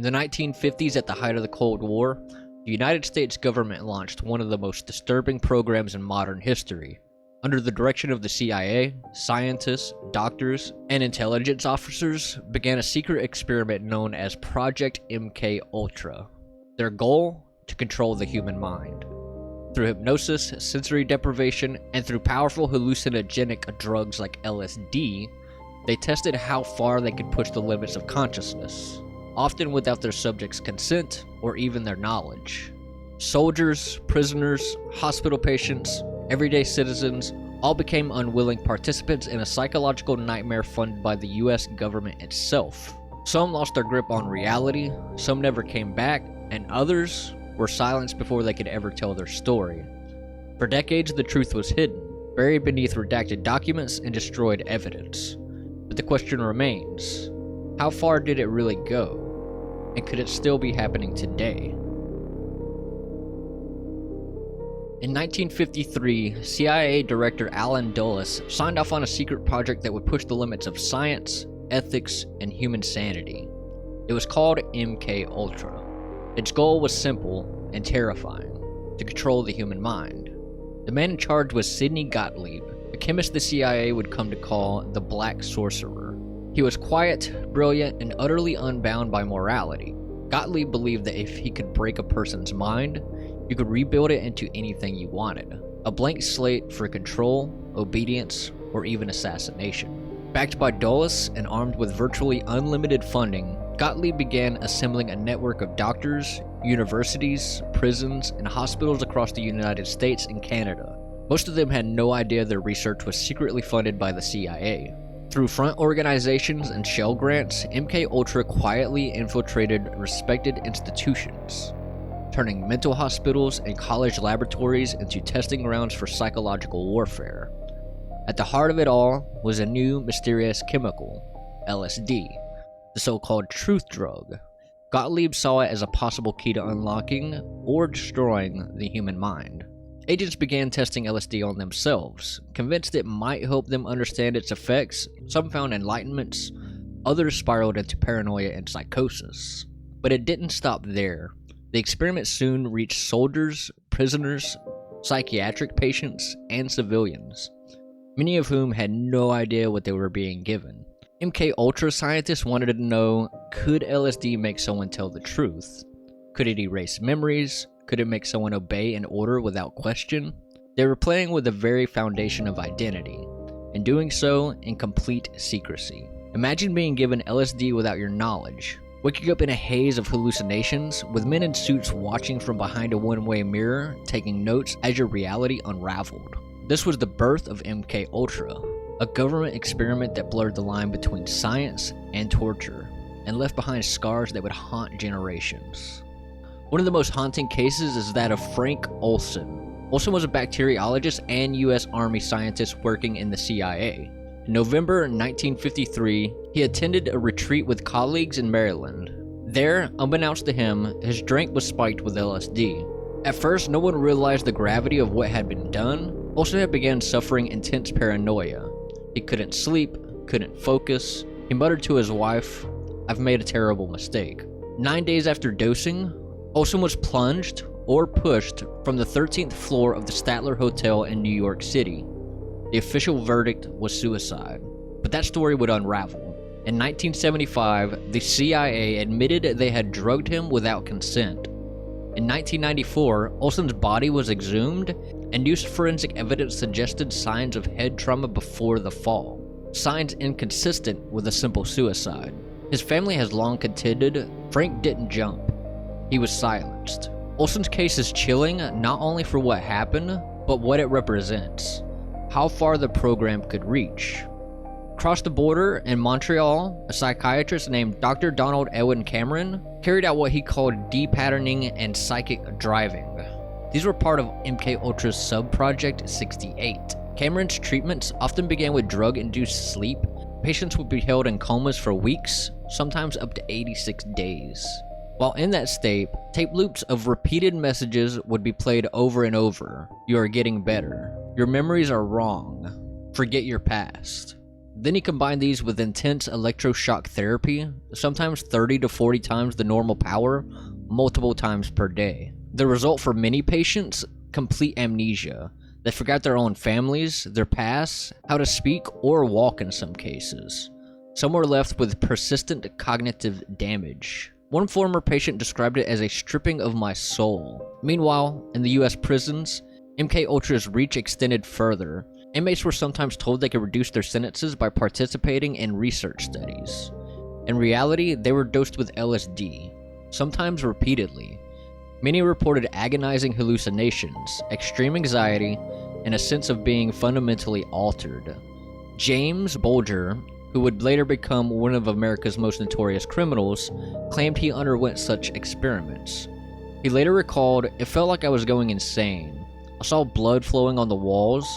In the 1950s, at the height of the Cold War, the United States government launched one of the most disturbing programs in modern history. Under the direction of the CIA, scientists, doctors, and intelligence officers began a secret experiment known as Project MKUltra. Their goal? To control the human mind. Through hypnosis, sensory deprivation, and through powerful hallucinogenic drugs like LSD, they tested how far they could push the limits of consciousness, often without their subjects' consent or even their knowledge. Soldiers, prisoners, hospital patients, everyday citizens all became unwilling participants in a psychological nightmare funded by the US government itself. Some lost their grip on reality, some never came back, and others were silenced before they could ever tell their story. For decades, the truth was hidden, buried beneath redacted documents and destroyed evidence. But the question remains, how far did it really go? And could it still be happening today? In 1953, CIA Director Allen Dulles signed off on a secret project that would push the limits of science, ethics, and human sanity. It was called MKUltra. Its goal was simple and terrifying: to control the human mind. The man in charge was Sidney Gottlieb, a chemist the CIA would come to call the Black Sorcerer. He was quiet, brilliant, and utterly unbound by morality. Gottlieb believed that if he could break a person's mind, you could rebuild it into anything you wanted. A blank slate for control, obedience, or even assassination. Backed by Dulles and armed with virtually unlimited funding, Gottlieb began assembling a network of doctors, universities, prisons, and hospitals across the United States and Canada. Most of them had no idea their research was secretly funded by the CIA. Through front organizations and shell grants, MKUltra quietly infiltrated respected institutions, turning mental hospitals and college laboratories into testing grounds for psychological warfare. At the heart of it all was a new mysterious chemical, LSD, the so-called truth drug. Gottlieb saw it as a possible key to unlocking or destroying the human mind. Agents began testing LSD on themselves, convinced it might help them understand its effects. Some found enlightenments, others spiraled into paranoia and psychosis. But it didn't stop there. The experiment soon reached soldiers, prisoners, psychiatric patients, and civilians, many of whom had no idea what they were being given. MKUltra scientists wanted to know, could LSD make someone tell the truth? Could it erase memories? Could it make someone obey an order without question? They were playing with the very foundation of identity, and doing so in complete secrecy. Imagine being given LSD without your knowledge, waking up in a haze of hallucinations, with men in suits watching from behind a one-way mirror, taking notes as your reality unraveled. This was the birth of MKUltra, a government experiment that blurred the line between science and torture, and left behind scars that would haunt generations. One of the most haunting cases is that of Frank Olson. Olson was a bacteriologist and US Army scientist working in the CIA. In November 1953, he attended a retreat with colleagues in Maryland. There, unbeknownst to him, his drink was spiked with LSD. At first, no one realized the gravity of what had been done. Olson had begun suffering intense paranoia. He couldn't sleep, couldn't focus. He muttered to his wife, "I've made a terrible mistake." 9 days after dosing, Olson was plunged or pushed from the 13th floor of the Statler Hotel in New York City. The official verdict was suicide, but that story would unravel. In 1975, the CIA admitted they had drugged him without consent. In 1994, Olson's body was exhumed, and new forensic evidence suggested signs of head trauma before the fall, signs inconsistent with a simple suicide. His family has long contended Frank didn't jump. He was silenced. Olson's case is chilling, not only for what happened, but what it represents. How far the program could reach. Across the border in Montreal, a psychiatrist named Dr. Donald Edwin Cameron carried out what he called depatterning and psychic driving. These were part of MKUltra's sub-project 68. Cameron's treatments often began with drug-induced sleep. Patients would be held in comas for weeks, sometimes up to 86 days. While in that state, tape loops of repeated messages would be played over and over. You are getting better. Your memories are wrong. Forget your past. Then he combined these with intense electroshock therapy, sometimes 30 to 40 times the normal power, multiple times per day. The result for many patients, complete amnesia. They forgot their own families, their pasts, how to speak or walk in some cases. Some were left with persistent cognitive damage. One former patient described it as a stripping of my soul. Meanwhile, in the US prisons, MKUltra's reach extended further. Inmates were sometimes told they could reduce their sentences by participating in research studies. In reality, they were dosed with LSD, sometimes repeatedly. Many reported agonizing hallucinations, extreme anxiety, and a sense of being fundamentally altered. James Bolger, who would later become one of America's most notorious criminals, claimed he underwent such experiments. He later recalled, "It felt like I was going insane. I saw blood flowing on the walls.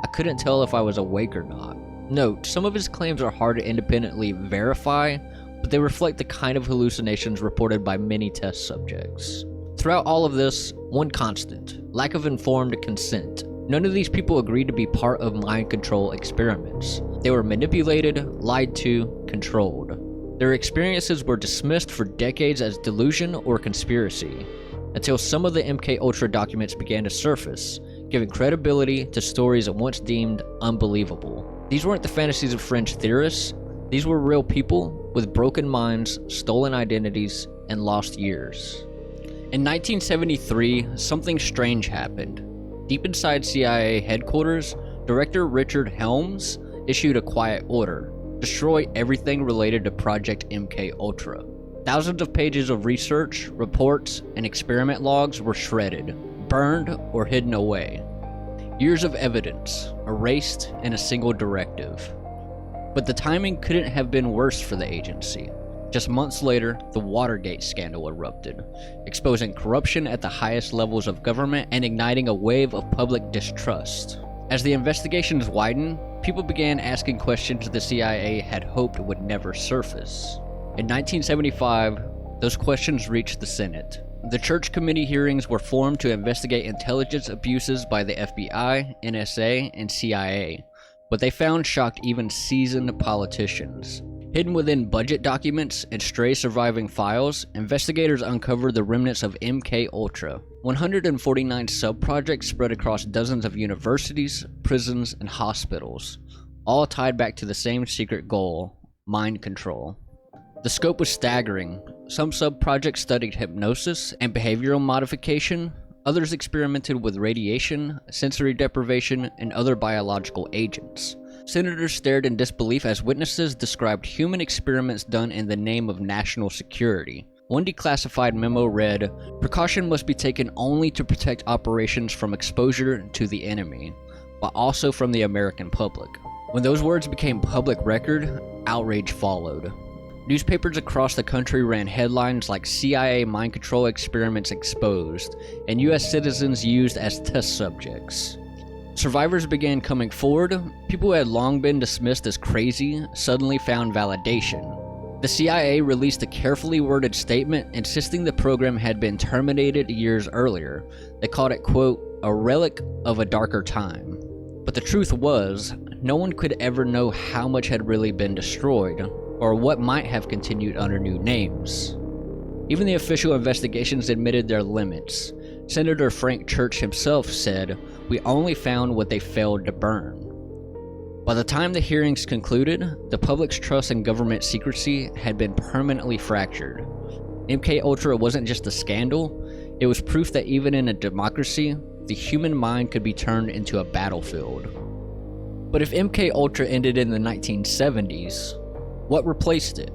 I couldn't tell if I was awake or not." Note, some of his claims are hard to independently verify, but they reflect the kind of hallucinations reported by many test subjects. Throughout all of this, one constant: lack of informed consent. None of these people agreed to be part of mind control experiments. They were manipulated, lied to, controlled. Their experiences were dismissed for decades as delusion or conspiracy, until some of the MKUltra documents began to surface, giving credibility to stories once deemed unbelievable. These weren't the fantasies of fringe theorists. These were real people with broken minds, stolen identities, and lost years. In 1973, something strange happened. Deep inside CIA headquarters, Director Richard Helms issued a quiet order: destroy everything related to Project MKUltra. Thousands of pages of research, reports, and experiment logs were shredded, burned, or hidden away. Years of evidence erased in a single directive. But the timing couldn't have been worse for the agency. Just months later, the Watergate scandal erupted, exposing corruption at the highest levels of government and igniting a wave of public distrust. As the investigations widened, people began asking questions the CIA had hoped would never surface. In 1975, those questions reached the Senate. The Church Committee hearings were formed to investigate intelligence abuses by the FBI, NSA, and CIA. What they found shocked even seasoned politicians. Hidden within budget documents and stray surviving files, investigators uncovered the remnants of MKUltra. 149 sub-projects spread across dozens of universities, prisons, and hospitals, all tied back to the same secret goal: mind control. The scope was staggering. Some sub-projects studied hypnosis and behavioral modification. Others experimented with radiation, sensory deprivation, and other biological agents. Senators stared in disbelief as witnesses described human experiments done in the name of national security. One declassified memo read, "Precaution must be taken only to protect operations from exposure to the enemy, but also from the American public." When those words became public record, outrage followed. Newspapers across the country ran headlines like "CIA mind control experiments exposed" and US citizens used as test subjects. Survivors began coming forward. People who had long been dismissed as crazy suddenly found validation. The CIA released a carefully worded statement insisting the program had been terminated years earlier. They called it, quote, "a relic of a darker time." But the truth was, no one could ever know how much had really been destroyed, or what might have continued under new names. Even the official investigations admitted their limits. Senator Frank Church himself said, "We only found what they failed to burn." By the time the hearings concluded, the public's trust in government secrecy had been permanently fractured. MKUltra wasn't just a scandal, it was proof that even in a democracy, the human mind could be turned into a battlefield. But if MKUltra ended in the 1970s, what replaced it?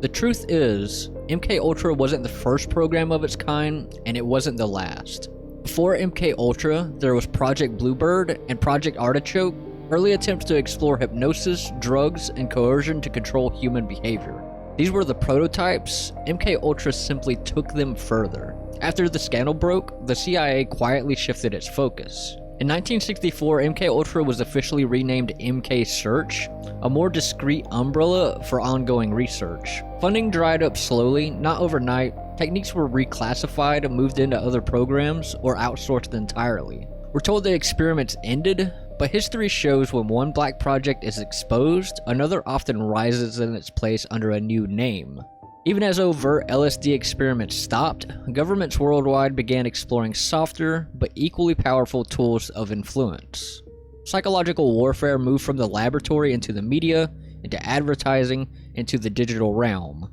The truth is, MKUltra wasn't the first program of its kind, and it wasn't the last. Before MKUltra, there was Project Bluebird and Project Artichoke, early attempts to explore hypnosis, drugs, and coercion to control human behavior. These were the prototypes. MKUltra simply took them further. After the scandal broke, the CIA quietly shifted its focus. In 1964, MKUltra was officially renamed MK Search, a more discreet umbrella for ongoing research. Funding dried up slowly, not overnight. Techniques were reclassified, moved into other programs, or outsourced entirely. We're told the experiments ended, But history shows when one black project is exposed, another often rises in its place under a new name. Even as overt LSD experiments stopped, governments worldwide began exploring softer but equally powerful tools of influence. Psychological warfare moved from the laboratory into the media, into advertising, into the digital realm.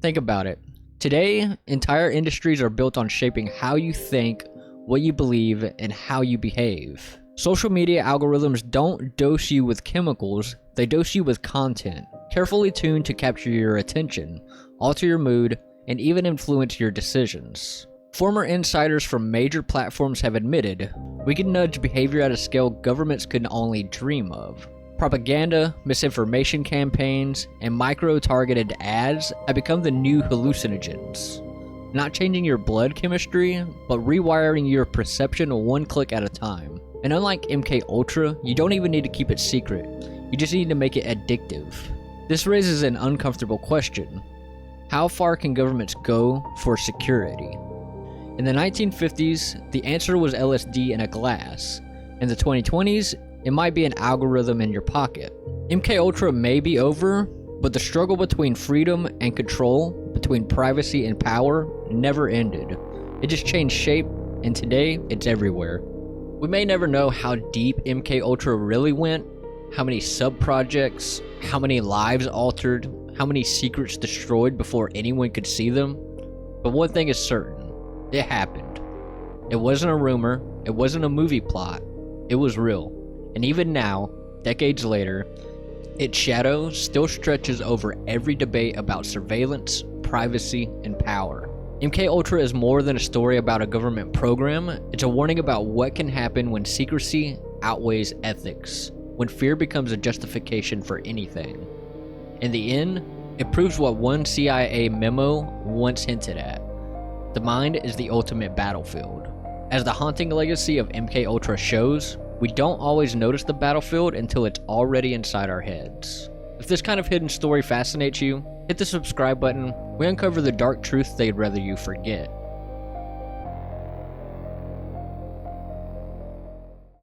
Think about it. Today, entire industries are built on shaping how you think, what you believe, and how you behave. Social media algorithms don't dose you with chemicals, they dose you with content, carefully tuned to capture your attention, alter your mood, and even influence your decisions. Former insiders from major platforms have admitted, we can nudge behavior at a scale governments could only dream of. Propaganda, misinformation campaigns, and micro-targeted ads have become the new hallucinogens. Not changing your blood chemistry, but rewiring your perception one click at a time. And unlike MKUltra, you don't even need to keep it secret. You just need to make it addictive. This raises an uncomfortable question. How far can governments go for security? In the 1950s, the answer was LSD in a glass. In the 2020s, it might be an algorithm in your pocket. MKUltra may be over, but the struggle between freedom and control, between privacy and power, never ended. It just changed shape, and today, it's everywhere. We may never know how deep MKUltra really went, how many sub-projects, how many lives altered, how many secrets destroyed before anyone could see them. But one thing is certain. It happened. It wasn't a rumor, it wasn't a movie plot, it was real. And even now, decades later, its shadow still stretches over every debate about surveillance, privacy, and power. MKUltra is more than a story about a government program, it's a warning about what can happen when secrecy outweighs ethics, when fear becomes a justification for anything. In the end, it proves what one CIA memo once hinted at. The mind is the ultimate battlefield. As the haunting legacy of MKUltra shows, we don't always notice the battlefield until it's already inside our heads. If this kind of hidden story fascinates you, hit the subscribe button. We uncover the dark truth they'd rather you forget.